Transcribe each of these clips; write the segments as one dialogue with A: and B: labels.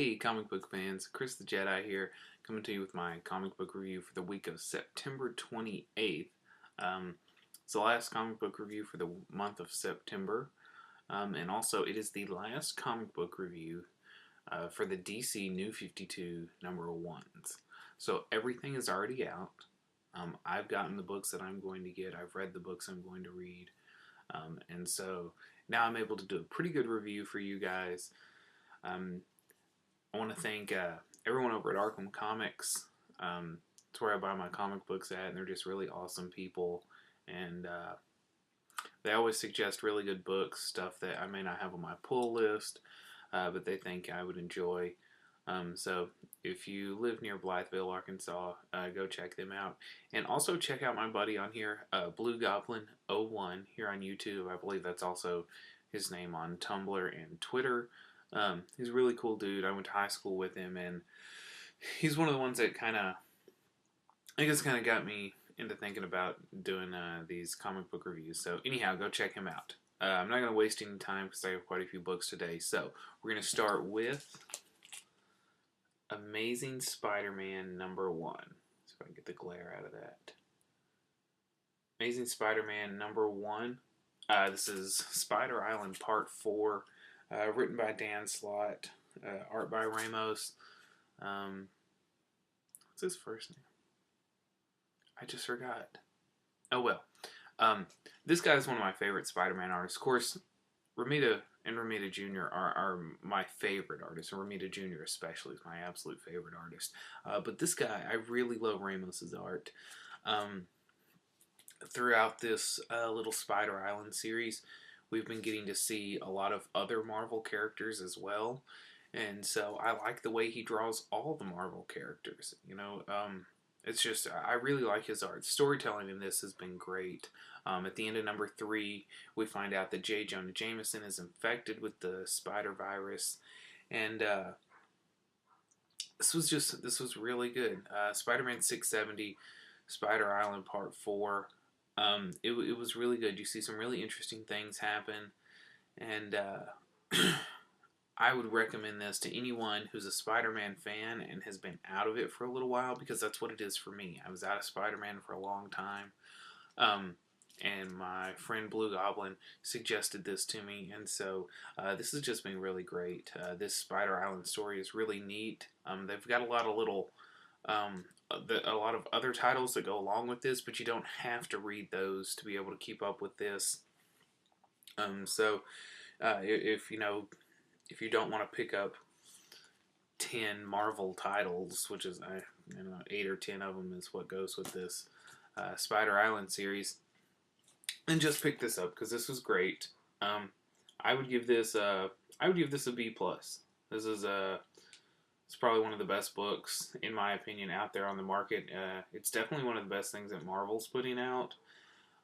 A: Hey, comic book fans, Chris the Jedi here, coming to you with my comic book review for the week of September 28th. It's the last comic book review for the month of September, and also it is the last comic book review for the DC New 52 number ones. So everything is already out. I've gotten the books that I'm going to get, I've read the books I'm going to read, and so now I'm able to do a pretty good review for you guys. I want to thank everyone over at Arkham Comics. It's where I buy my comic books at, and they're just really awesome people. And they always suggest really good books, stuff that I may not have on my pull list, but they think I would enjoy. So if you live near Blytheville, Arkansas, go check them out. And also check out my buddy on here, Blue Goblin 01 here on YouTube. I believe that's also his name on Tumblr and Twitter. He's a really cool dude. I went to high school with him, and he's one of the ones that I guess got me into thinking about doing these comic book reviews. So anyhow, go check him out. I'm not going to waste any time because I have quite a few books today. So we're going to start with Amazing Spider-Man number 1. See if I can get the glare out of that. Amazing Spider-Man number 1. This is Spider Island Part 4. Written by Dan Slott, art by Ramos. What's his first name? I just forgot. Oh well. This guy is one of my favorite Spider-Man artists. Of course, Romita and Romita Jr. are my favorite artists. And Romita Jr. especially is my absolute favorite artist. But this guy, I really love Ramos's art. Throughout this little Spider Island series, we've been getting to see a lot of other Marvel characters as well. And so I like the way he draws all the Marvel characters. It's just, I really like his art. Storytelling in this has been great. At the end of number 3, we find out that J. Jonah Jameson is infected with the spider virus. And this was really good. Spider-Man 670, Spider Island Part 4. It was really good. You see some really interesting things happen, and I would recommend this to anyone who's a Spider-Man fan and has been out of it for a little while, because that's what it is for me. I was out of Spider-Man for a long time, and my friend Blue Goblin suggested this to me, and so this has just been really great. This Spider Island story is really neat. They've got a lot of little a lot of other titles that go along with this, but you don't have to read those to be able to keep up with this. If you don't want to pick up 10 Marvel titles, which is 8 or 10 of them is what goes with this Spider Island series, then just pick this up because this was great. I would give this a B plus. This is It's probably one of the best books, in my opinion, out there on the market. It's definitely one of the best things that Marvel's putting out.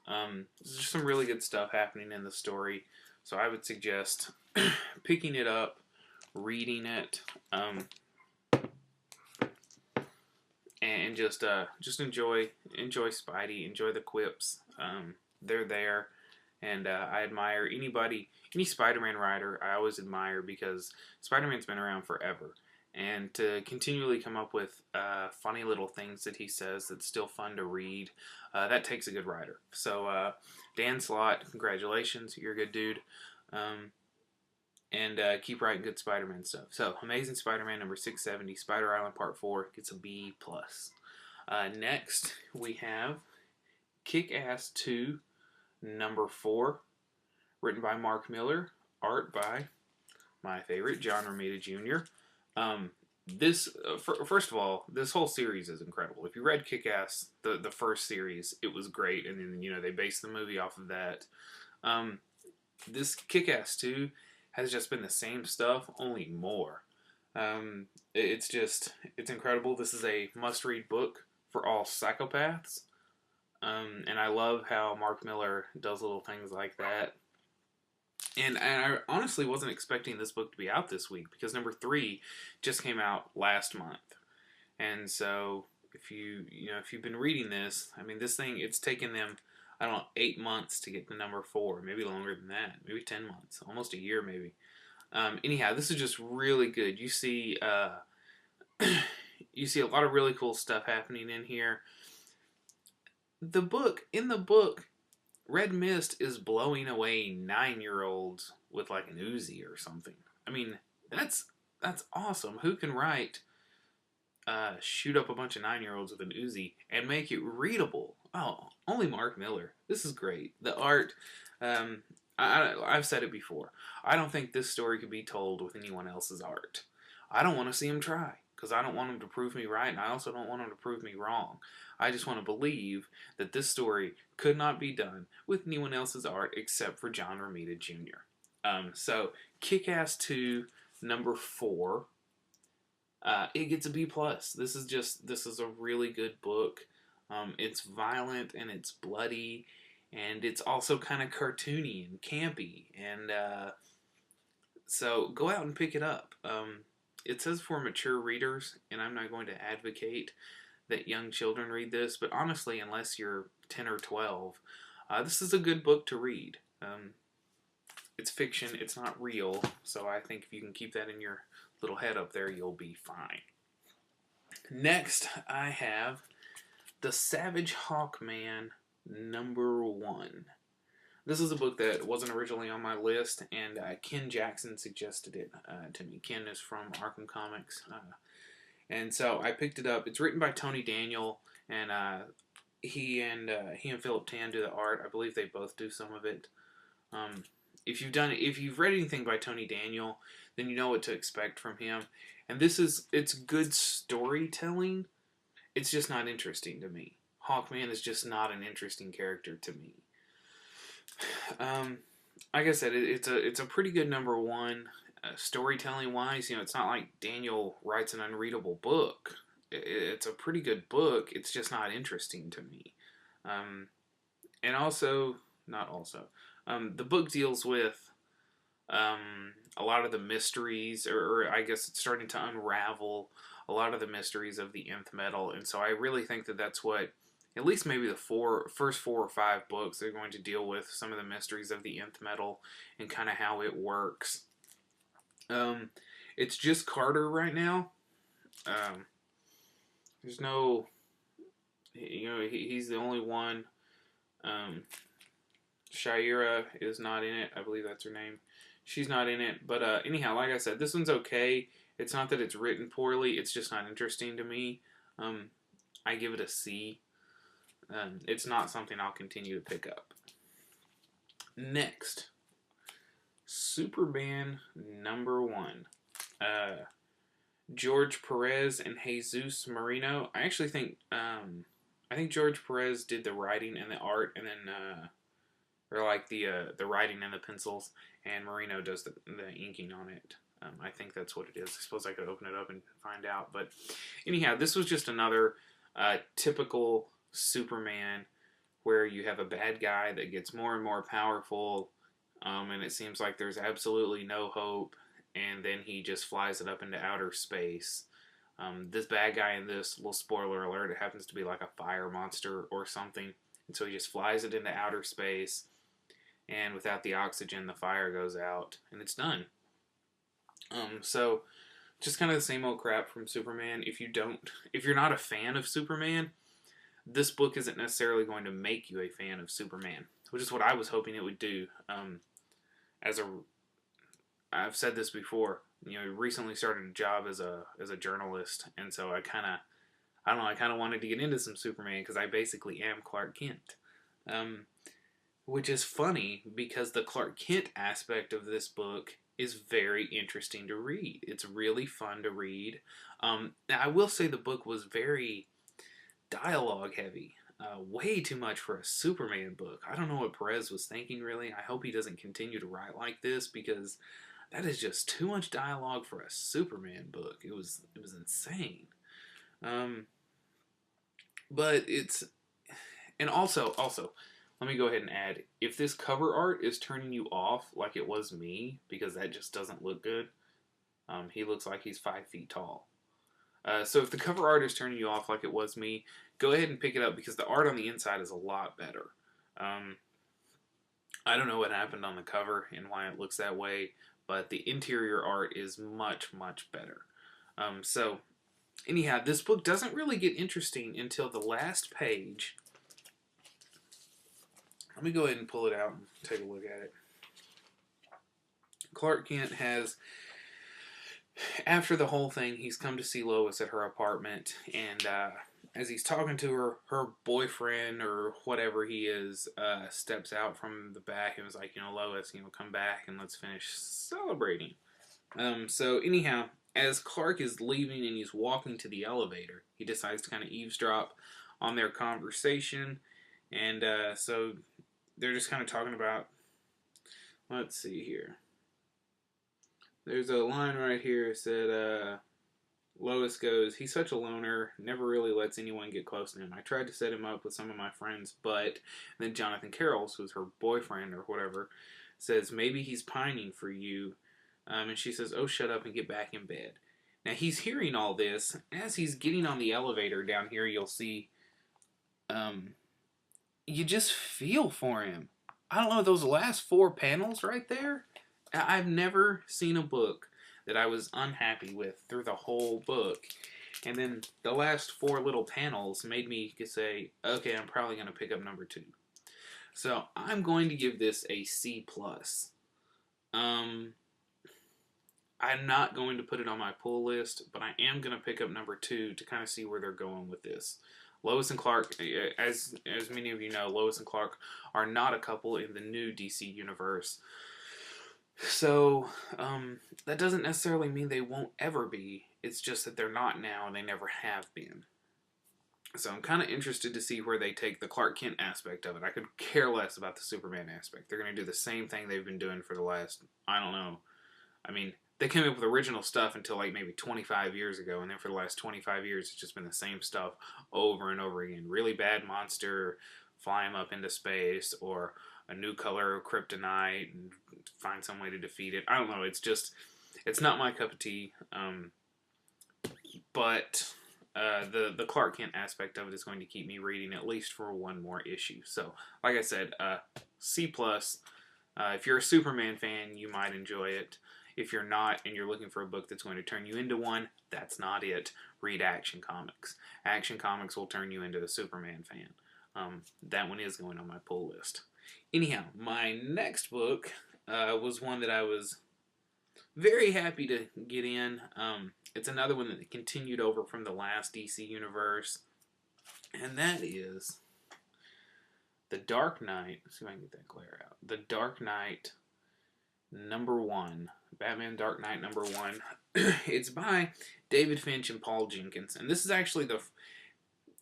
A: There's just some really good stuff happening in the story, so I would suggest picking it up, reading it, and just enjoy Spidey, enjoy the quips. They're there, and I admire any Spider-Man writer. I always admire, because Spider-Man's been around forever. And to continually come up with funny little things that he says that's still fun to read, that takes a good writer. So, Dan Slott, congratulations, you're a good dude. And keep writing good Spider-Man stuff. So, Amazing Spider-Man number 670, Spider Island Part 4, gets a B+. Next, we have Kick-Ass 2, number 4, written by Mark Millar, art by my favorite, John Romita Jr., first of all, this whole series is incredible. If you read Kick-Ass, the first series, it was great, and then, they based the movie off of that. This Kick-Ass 2 has just been the same stuff, only more. It's incredible. This is a must-read book for all psychopaths, and I love how Mark Millar does little things like that. And I honestly wasn't expecting this book to be out this week, because number 3 just came out last month. And so if you've been reading this, this thing, it's taken them, 8 months to get to number 4, maybe longer than that, maybe 10 months, almost a year maybe. Anyhow, this is just really good. You see, you see a lot of really cool stuff happening in here. In the book, Red Mist is blowing away 9-year-olds with like an Uzi or something. I mean, that's that's awesome. Who can write shoot up a bunch of 9-year-olds with an Uzi and make it readable? Oh, only Mark Miller. This is great. The art. Um, I've said it before. I don't think this story could be told with anyone else's art. I don't want to see him try because I don't want him to prove me right, and I also don't want him to prove me wrong. I just want to believe that this story could not be done with anyone else's art except for John Romita Jr. So, Kick-Ass 2, number 4. It gets a B plus. This is a really good book. It's violent and it's bloody, and it's also kind of cartoony and campy, and so go out and pick it up. It says for mature readers, and I'm not going to advocate that young children read this, but honestly, unless you're 10 or 12, this is a good book to read. It's fiction, it's not real, so I think if you can keep that in your little head up there, you'll be fine. Next, I have The Savage Hawkman, number 1. This is a book that wasn't originally on my list, and Ken Jackson suggested it to me. Ken is from Arkham Comics, and so I picked it up. It's written by Tony Daniel, and he and Philip Tan do the art. I believe they both do some of it. If you've read anything by Tony Daniel, then you know what to expect from him. And it's good storytelling. It's just not interesting to me. Hawkman is just not an interesting character to me. Like I said, it's a pretty good number 1. Storytelling wise, it's not like Daniel writes an unreadable book. It's a pretty good book. It's just not interesting to me. And also, not also, the book deals with a lot of the mysteries, or I guess it's starting to unravel a lot of the mysteries of the Nth Metal, and so I really think that that's what, at least maybe the first 4 or 5 books, they're going to deal with some of the mysteries of the Nth Metal and kind of how it works. It's just Carter right now. There's no, he's the only one. Shaira is not in it. I believe that's her name. She's not in it. But anyhow, like I said, this one's okay. It's not that it's written poorly. It's just not interesting to me. I give it a C. It's not something I'll continue to pick up. Next, Superman number 1. George Perez and Jesus Marino. I actually think George Perez did the writing and the art, and then or like the writing and the pencils, and Marino does the inking on it. I think that's what it is. I suppose I could open it up and find out. But anyhow, this was just another typical Superman where you have a bad guy that gets more and more powerful, and it seems like there's absolutely no hope, and then he just flies it up into outer space. This bad guy in this, little spoiler alert, it happens to be like a fire monster or something, and so he just flies it into outer space, and without the oxygen, the fire goes out, and it's done. So just kind of the same old crap from Superman. If you're not a fan of Superman, this book isn't necessarily going to make you a fan of Superman, which is what I was hoping it would do. I've said this before, recently started a job as a journalist, and so I kind of wanted to get into some Superman because I basically am Clark Kent. Which is funny because the Clark Kent aspect of this book is very interesting to read. It's really fun to read. Now I will say the book was very dialogue heavy. Way too much for a Superman book. I don't know what Perez was thinking, really. I hope he doesn't continue to write like this, because that is just too much dialogue for a Superman book. It was insane. But it's... And also, let me go ahead and add, if this cover art is turning you off like it was me, because that just doesn't look good, he looks like he's 5 feet tall. So if the cover art is turning you off like it was me, go ahead and pick it up, because the art on the inside is a lot better. I don't know what happened on the cover and why it looks that way, but the interior art is much, much better. So, anyhow, this book doesn't really get interesting until the last page. Let me go ahead and pull it out and take a look at it. Clark Kent has, after the whole thing, he's come to see Lois at her apartment, and as he's talking to her, her boyfriend or whatever he is steps out from the back and was like, Lois, come back and let's finish celebrating. So anyhow, as Clark is leaving and he's walking to the elevator, he decides to kind of eavesdrop on their conversation, and so they're just kind of talking about, let's see here. There's a line right here that said, Lois goes, he's such a loner, never really lets anyone get close to him. I tried to set him up with some of my friends, but then Jonathan Carroll, who's her boyfriend or whatever, says, maybe he's pining for you. And she says, oh, shut up and get back in bed. Now, he's hearing all this. As he's getting on the elevator down here, you'll see, you just feel for him. I don't know, those last 4 panels right there, I've never seen a book that I was unhappy with through the whole book. And then the last 4 little panels made me say, okay, I'm probably going to pick up number 2. So I'm going to give this a C+. I'm not going to put it on my pull list, but I am going to pick up number 2 to kind of see where they're going with this. Lois and Clark, as many of you know, Lois and Clark are not a couple in the new DC universe. So, that doesn't necessarily mean they won't ever be. It's just that they're not now and they never have been. So I'm kind of interested to see where they take the Clark Kent aspect of it. I could care less about the Superman aspect. They're going to do the same thing they've been doing for the last, I don't know. I mean, they came up with original stuff until like maybe 25 years ago, and then for the last 25 years, it's just been the same stuff over and over again. Really bad monster, fly him up into space, or a new color of kryptonite and find some way to defeat it. I don't know. It's just, it's not my cup of tea. But the Clark Kent aspect of it is going to keep me reading at least for 1 more issue. So, like I said, C+. If you're a Superman fan, you might enjoy it. If you're not and you're looking for a book that's going to turn you into one, that's not it. Read Action Comics. Action Comics will turn you into a Superman fan. That one is going on my pull list. Anyhow, my next book was one that I was very happy to get in. It's another one that continued over from the last DC universe, and that is The Dark Knight. Let's see if I can get that glare out. The Dark Knight #1. Batman Dark Knight #1. It's by David Finch and Paul Jenkins, and this is actually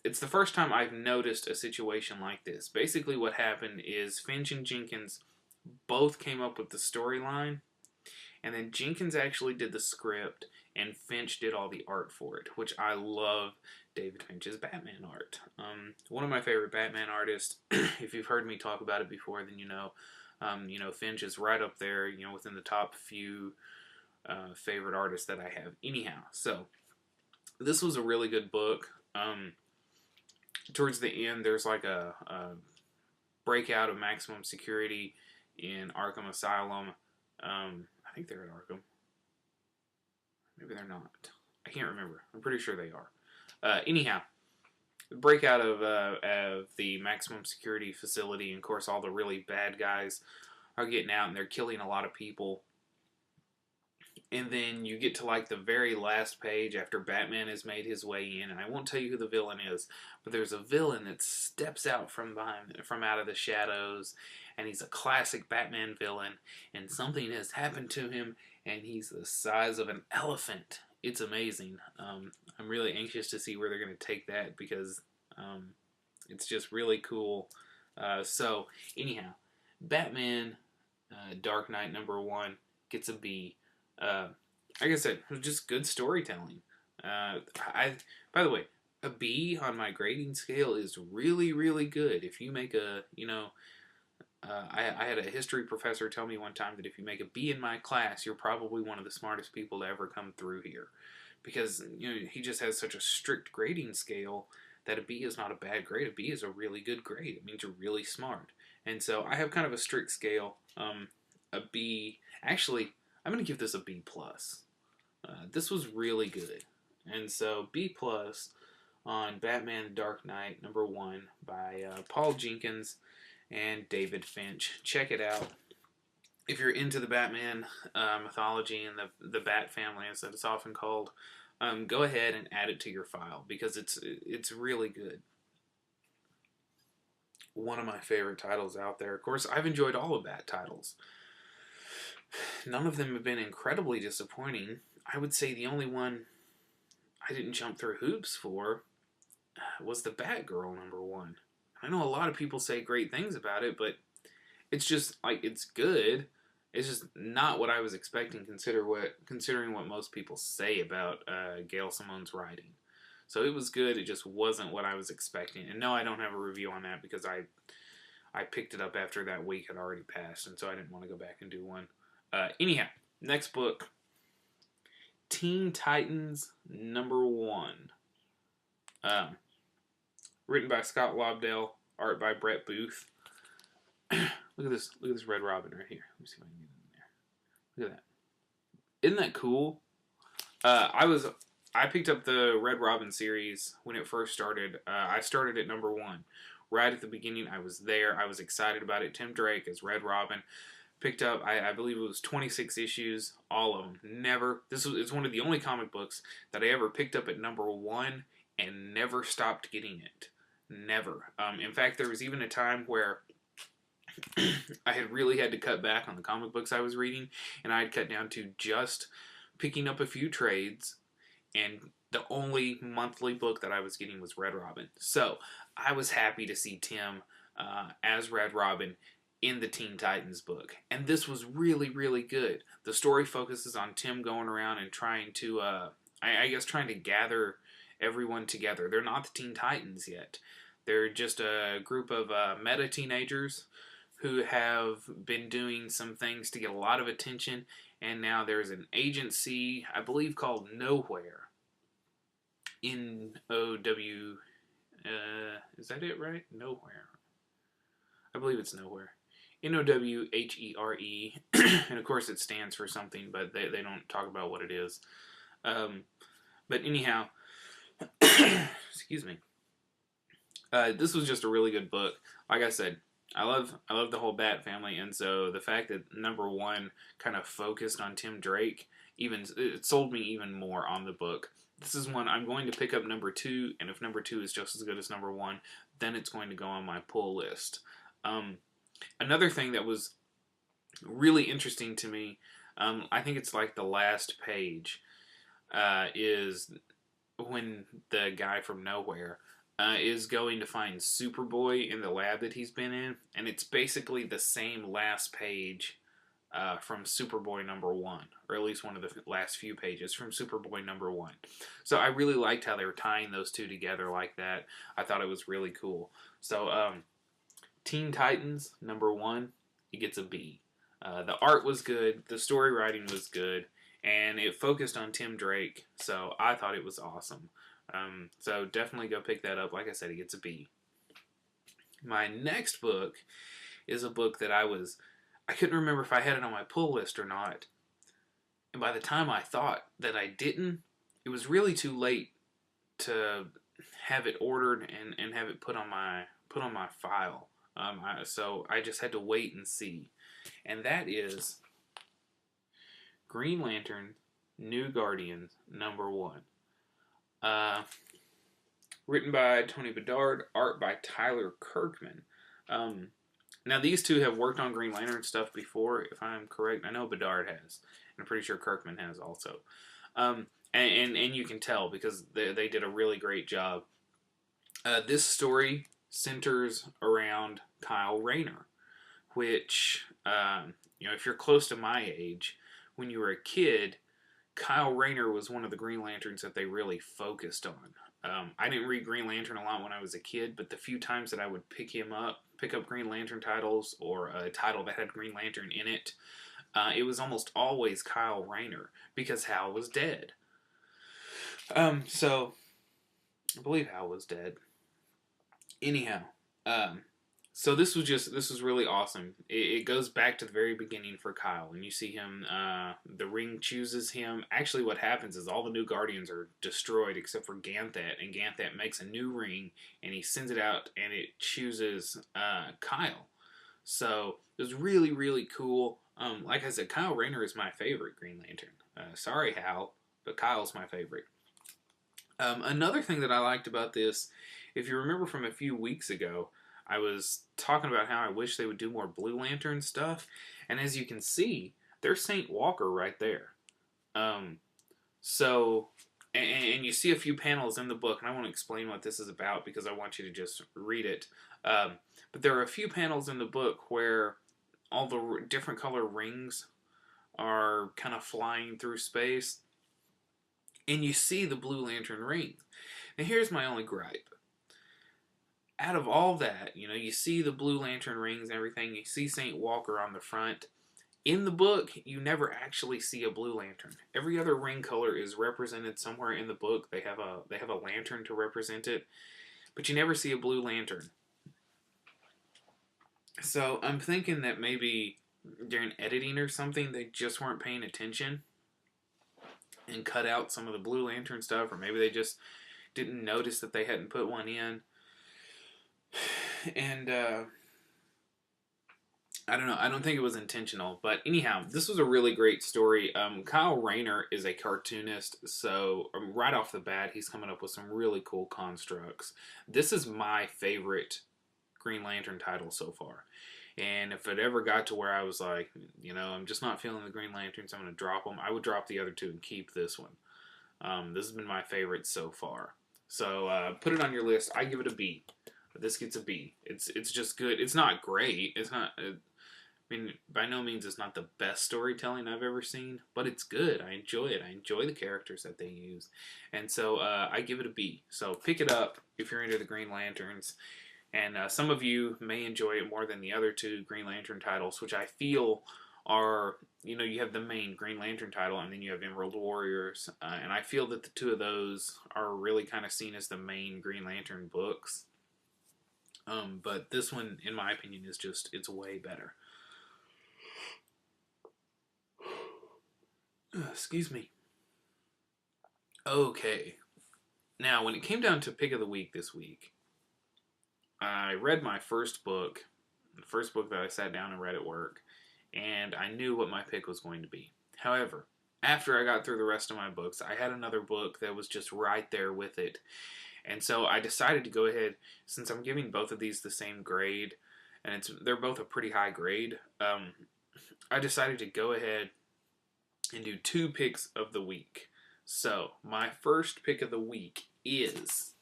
A: it's the first time I've noticed a situation like this. Basically what happened is Finch and Jenkins both came up with the storyline, and then Jenkins actually did the script, and Finch did all the art for it, which I love David Finch's Batman art. One of my favorite Batman artists. If you've heard me talk about it before, then you know Finch is right up there, within the top few favorite artists that I have. Anyhow, so this was a really good book. Towards the end, there's like a breakout of maximum security in Arkham Asylum. I think they're at Arkham. Maybe they're not. I can't remember. I'm pretty sure they are. Anyhow, the breakout of the maximum security facility, and of course all the really bad guys are getting out and they're killing a lot of people. And then you get to like the very last page after Batman has made his way in, and I won't tell you who the villain is, but there's a villain that steps out from out of the shadows, and he's a classic Batman villain, and something has happened to him, and he's the size of an elephant. It's amazing. I'm really anxious to see where they're going to take that, because it's just really cool. So anyhow, Batman Dark Knight #1 gets a B. Like I said, it was just good storytelling. By the way, a B on my grading scale is really, really good. If you make a, I had a history professor tell me one time that if you make a B in my class, you're probably one of the smartest people to ever come through here. Because, he just has such a strict grading scale that a B is not a bad grade. A B is a really good grade. It means you're really smart. And so I have kind of a strict scale. A B, actually, I'm going to give this a B+. This was really good. And so B+ on Batman The Dark Knight #1 by Paul Jenkins and David Finch. Check it out. If you're into the Batman mythology and the Bat family, as it's often called, go ahead and add it to your file because it's really good. One of my favorite titles out there. Of course, I've enjoyed all of Bat titles. None of them have been incredibly disappointing. I would say the only one I didn't jump through hoops for was the Batgirl #1. I know a lot of people say great things about it, but it's just, like, it's good. It's just not what I was expecting, considering what most people say about Gail Simone's writing. So it was good, it just wasn't what I was expecting. And no, I don't have a review on that because I picked it up after that week had already passed, and so I didn't want to go back and do one. Anyhow, next book, Teen Titans #1. Written by Scott Lobdell, art by Brett Booth. Look at this Red Robin right here. Let me see if I can get it in there. Look at that. Isn't that cool? I picked up the Red Robin series when it first started. I started at #1. Right at the beginning, I was there. I was excited about it. Tim Drake as Red Robin. Picked up, I believe it was 26 issues, all of them. It's one of the only comic books that I ever picked up at #1 and never stopped getting it. Never. In fact, there was even a time where I had really had to cut back on the comic books I was reading, and I had cut down to just picking up a few trades, and the only monthly book that I was getting was Red Robin. So I was happy to see Tim as Red Robin in the Teen Titans book. And this was really, really good. The story focuses on Tim going around and trying to, trying to gather everyone together. They're not the Teen Titans yet. They're just a group of meta teenagers who have been doing some things to get a lot of attention, and now there's an agency, I believe, called Nowhere. N-O-W, is that it, right? Nowhere. I believe it's Nowhere. N-O-W-H-E-R-E, and of course it stands for something, but they don't talk about what it is. But anyhow, excuse me. This was just a really good book. Like I said, I love the whole Bat family, and so the fact that #1 kind of focused on Tim Drake, it sold me even more on the book. This is one I'm going to pick up #2, and if #2 is just as good as #1, then it's going to go on my pull list. Another thing that was really interesting to me, I think it's like the last page, is when the guy from Nowhere is going to find Superboy in the lab that he's been in, and it's basically the same last page from Superboy #1, or at least one of the last few pages from Superboy #1. So I really liked how they were tying those two together like that. I thought it was really cool. So Teen Titans #1, it gets a B. The art was good, the story writing was good, and it focused on Tim Drake, so I thought it was awesome. So definitely go pick that up. Like I said, it gets a B. My next book is a book that I couldn't remember if I had it on my pull list or not. And by the time I thought that I didn't, it was really too late to have it ordered and have it put on my file. So I just had to wait and see. And that is Green Lantern New Guardians #1. Written by Tony Bedard, art by Tyler Kirkman. Now these two have worked on Green Lantern stuff before, if I'm correct. I know Bedard has, and I'm pretty sure Kirkman has also. And you can tell because they did a really great job. This story centers around Kyle Rayner, which, if you're close to my age, when you were a kid, Kyle Rayner was one of the Green Lanterns that they really focused on. I didn't read Green Lantern a lot when I was a kid, but the few times that I would pick up Green Lantern titles, or a title that had Green Lantern in it, it was almost always Kyle Rayner, because Hal was dead. So, I believe Hal was dead. Anyhow, So this was really awesome. It goes back to the very beginning for Kyle, and you see him. The ring chooses him. Actually, what happens is all the new Guardians are destroyed except for Ganthet, and Ganthet makes a new ring, and he sends it out, and it chooses Kyle. So it was really really cool. Like I said, Kyle Rayner is my favorite Green Lantern. Sorry, Hal, but Kyle's my favorite. Another thing that I liked about this, if you remember from a few weeks ago, I was talking about how I wish they would do more Blue Lantern stuff, and as you can see, there's Saint Walker right there. Um, so, and you see a few panels in the book, and I want to explain what this is about because I want you to just read it. But there are a few panels in the book where all the different color rings are kind of flying through space, and you see the Blue Lantern ring. Now, here's my only gripe. Out of all that, you see the Blue Lantern rings and everything, you see St. Walker on the front. In the book, you never actually see a Blue Lantern. Every other ring color is represented somewhere in the book. They have a lantern to represent it, but you never see a Blue Lantern. So I'm thinking that maybe during editing or something, they just weren't paying attention and cut out some of the Blue Lantern stuff, or maybe they just didn't notice that they hadn't put one in. And I don't know. I don't think it was intentional, but anyhow, this was a really great story. Kyle Rayner is a cartoonist, so right off the bat, he's coming up with some really cool constructs. This is my favorite Green Lantern title so far. And if it ever got to where I was like, I'm just not feeling the Green Lanterns, I'm going to drop them, I would drop the other two and keep this one. This has been my favorite so far. So put it on your list. I give it a B. This gets a B. It's just good. It's not great. It's not. I mean, by no means it's not the best storytelling I've ever seen, but it's good. I enjoy it. I enjoy the characters that they use, and so I give it a B. So pick it up if you're into the Green Lanterns, and some of you may enjoy it more than the other two Green Lantern titles, which I feel are, you have the main Green Lantern title, and then you have Emerald Warriors, and I feel that the two of those are really kind of seen as the main Green Lantern books. But this one, in my opinion, is it's way better. Excuse me. Okay. Now, when it came down to pick of the week this week, I read my first book, the first book that I sat down and read at work, and I knew what my pick was going to be. However, after I got through the rest of my books, I had another book that was just right there with it. And so I decided to go ahead, since I'm giving both of these the same grade, and they're both a pretty high grade, I decided to go ahead and do two picks of the week. So my first pick of the week is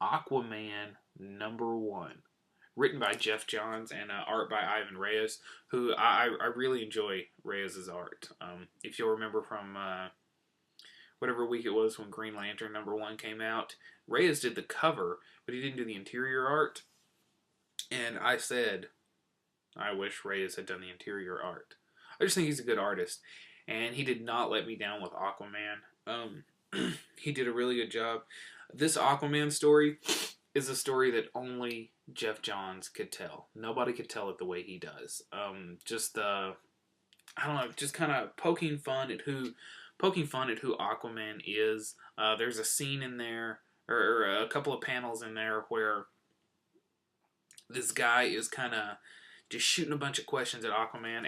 A: Aquaman #1, written by Geoff Johns and art by Ivan Reyes, who I really enjoy Reyes' art. If you'll remember from whatever week it was when Green Lantern #1 came out, Reyes did the cover, but he didn't do the interior art. And I said, I wish Reyes had done the interior art. I just think he's a good artist. And he did not let me down with Aquaman. He did a really good job. This Aquaman story is a story that only Geoff Johns could tell. Nobody could tell it the way he does. I don't know, just kind of poking fun at who Aquaman is. There's a scene in there, or a couple of panels in there, where this guy is kind of just shooting a bunch of questions at Aquaman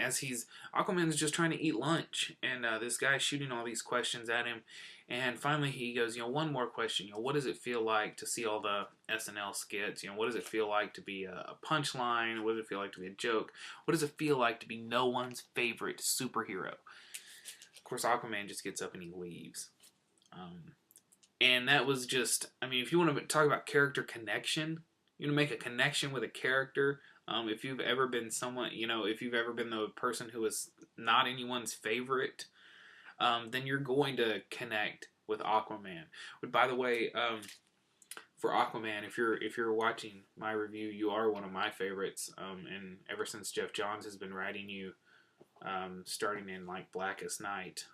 A: Aquaman's just trying to eat lunch, and this guy's shooting all these questions at him, and finally he goes, one more question, what does it feel like to see all the SNL skits, what does it feel like to be a punchline, what does it feel like to be a joke, what does it feel like to be no one's favorite superhero? Of course, Aquaman just gets up and he leaves. And that was just, if you want to talk about character connection, make a connection with a character. If you've ever been someone, if you've ever been the person who is not anyone's favorite, then you're going to connect with Aquaman. But by the way, for Aquaman, if you're watching my review, you are one of my favorites. And ever since Geoff Johns has been writing you, starting in like Blackest Night,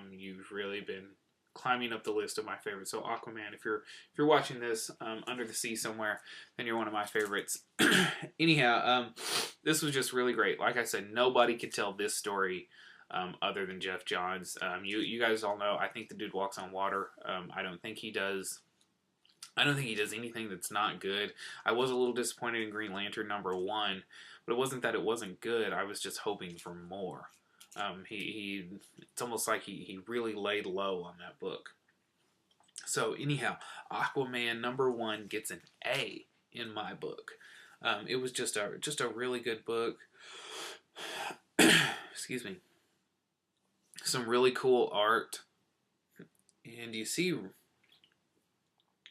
A: you've really been climbing up the list of my favorites. So Aquaman, if you're watching this under the sea somewhere, then you're one of my favorites. Anyhow, this was just really great. Like I said, nobody could tell this story other than Geoff Johns. You guys all know, I think the dude walks on water. I don't think he does anything that's not good. I was a little disappointed in Green Lantern #1, but it wasn't that it wasn't good. I was just hoping for more. It's almost like he really laid low on that book. So anyhow, Aquaman #1 gets an A in my book. It was just a really good book. Excuse me. Some really cool art, and you see,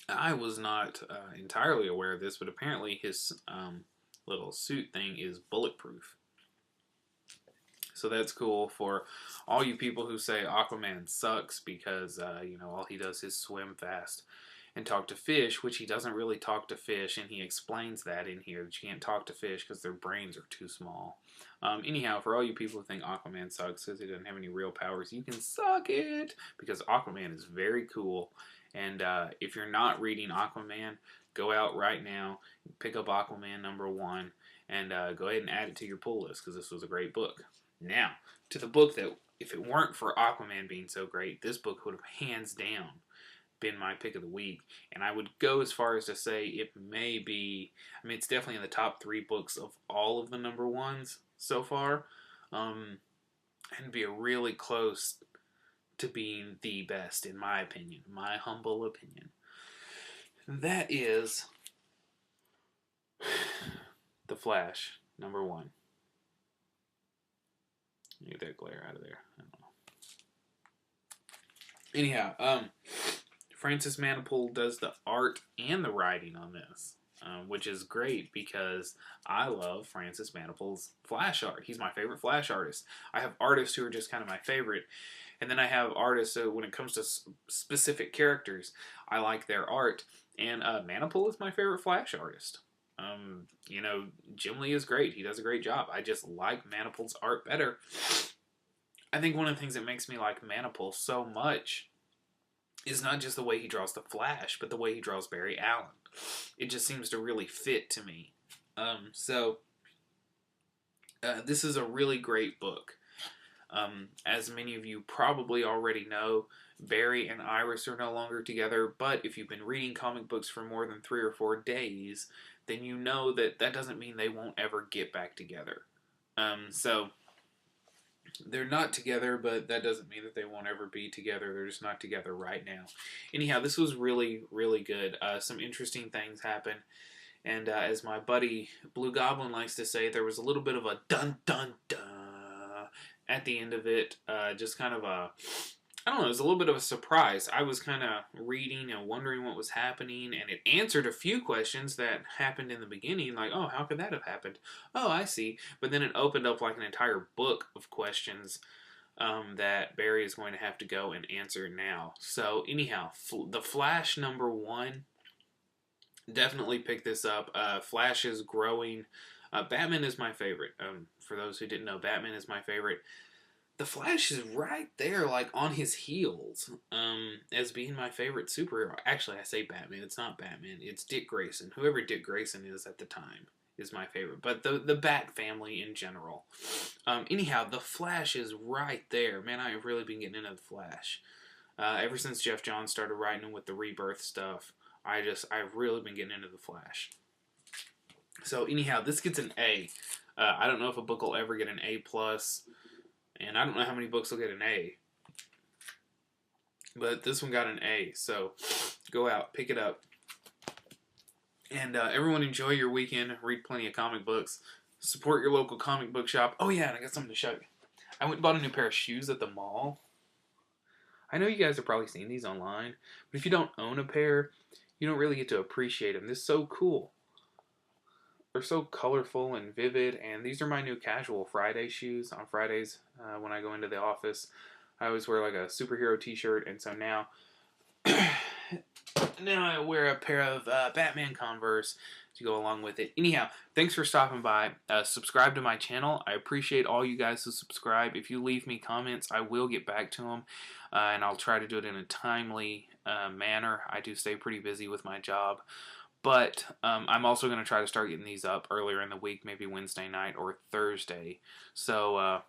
A: I was not entirely aware of this, but apparently his little suit thing is bulletproof. So that's cool for all you people who say Aquaman sucks because, all he does is swim fast and talk to fish, which he doesn't really talk to fish, and he explains that in here, that you can't talk to fish because their brains are too small. Anyhow, for all you people who think Aquaman sucks because he doesn't have any real powers, you can suck it, because Aquaman is very cool. And if you're not reading Aquaman, go out right now, pick up Aquaman #1, and go ahead and add it to your pull list, because this was a great book. Now, to the book that, if it weren't for Aquaman being so great, this book would have hands down been my pick of the week. And I would go as far as to say it may be, it's definitely in the top 3 books of all of the #1s so far. And be really close to being the best, in my opinion, my humble opinion. That is The Flash, #1. Get that glare out of there. I don't know. Anyhow, Francis Manapul does the art and the writing on this, which is great because I love Francis Manapul's Flash art. He's my favorite Flash artist. I have artists who are just kind of my favorite, and then I have artists when it comes to specific characters, I like their art, and Manapul is my favorite Flash artist. Jim Lee is great. He does a great job. I just like Manapul's art better. I think one of the things that makes me like Manapul so much is not just the way he draws the Flash, but the way he draws Barry Allen. It just seems to really fit to me. This is a really great book. As many of you probably already know, Barry and Iris are no longer together, but if you've been reading comic books for more than 3 or 4 days, then you know that doesn't mean they won't ever get back together. So they're not together, but that doesn't mean that they won't ever be together. They're just not together right now. Anyhow, this was really, really good. Some interesting things happened. And as my buddy Blue Goblin likes to say, there was a little bit of a dun-dun-dun at the end of it. Just kind of it was a little bit of a surprise. I was kind of reading and wondering what was happening, and it answered a few questions that happened in the beginning, like, oh, how could that have happened? Oh, I see. But then it opened up like an entire book of questions that Barry is going to have to go and answer now. So anyhow, The Flash #1, definitely pick this up. Flash is growing. Batman is my favorite. For those who didn't know, Batman is my favorite. The Flash is right there, like, on his heels, as being my favorite superhero. Actually, I say Batman. It's not Batman. It's Dick Grayson. Whoever Dick Grayson is at the time is my favorite. But the Bat family in general. Anyhow, The Flash is right there. Man, I've really been getting into The Flash. Ever since Geoff Johns started writing with the Rebirth stuff, I've really been getting into The Flash. So, anyhow, this gets an A. I don't know if a book will ever get an A+. And I don't know how many books will get an A. But this one got an A. So go out, pick it up. And everyone enjoy your weekend. Read plenty of comic books. Support your local comic book shop. Oh yeah, and I got something to show you. I went and bought a new pair of shoes at the mall. I know you guys have probably seen these online. But if you don't own a pair, you don't really get to appreciate them. They're so cool. They're so colorful and vivid, and these are my new casual Friday shoes. On Fridays, when I go into the office, I always wear like a superhero t-shirt, and so now I wear a pair of Batman Converse to go along with it. Anyhow, thanks for stopping by. Subscribe to my channel. I appreciate all you guys who subscribe. If you leave me comments, I will get back to them, and I'll try to do it in a timely manner. I do stay pretty busy with my job. But I'm also going to try to start getting these up earlier in the week, maybe Wednesday night or Thursday. So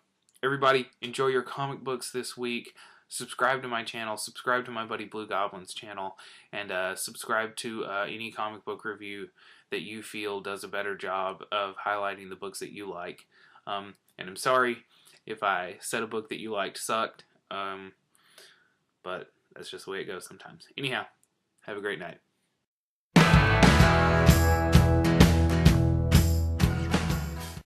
A: everybody, enjoy your comic books this week. Subscribe to my channel. Subscribe to my buddy Blue Goblin's channel. And subscribe to any comic book review that you feel does a better job of highlighting the books that you like. And I'm sorry if I said a book that you liked sucked. But that's just the way it goes sometimes. Anyhow, have a great night.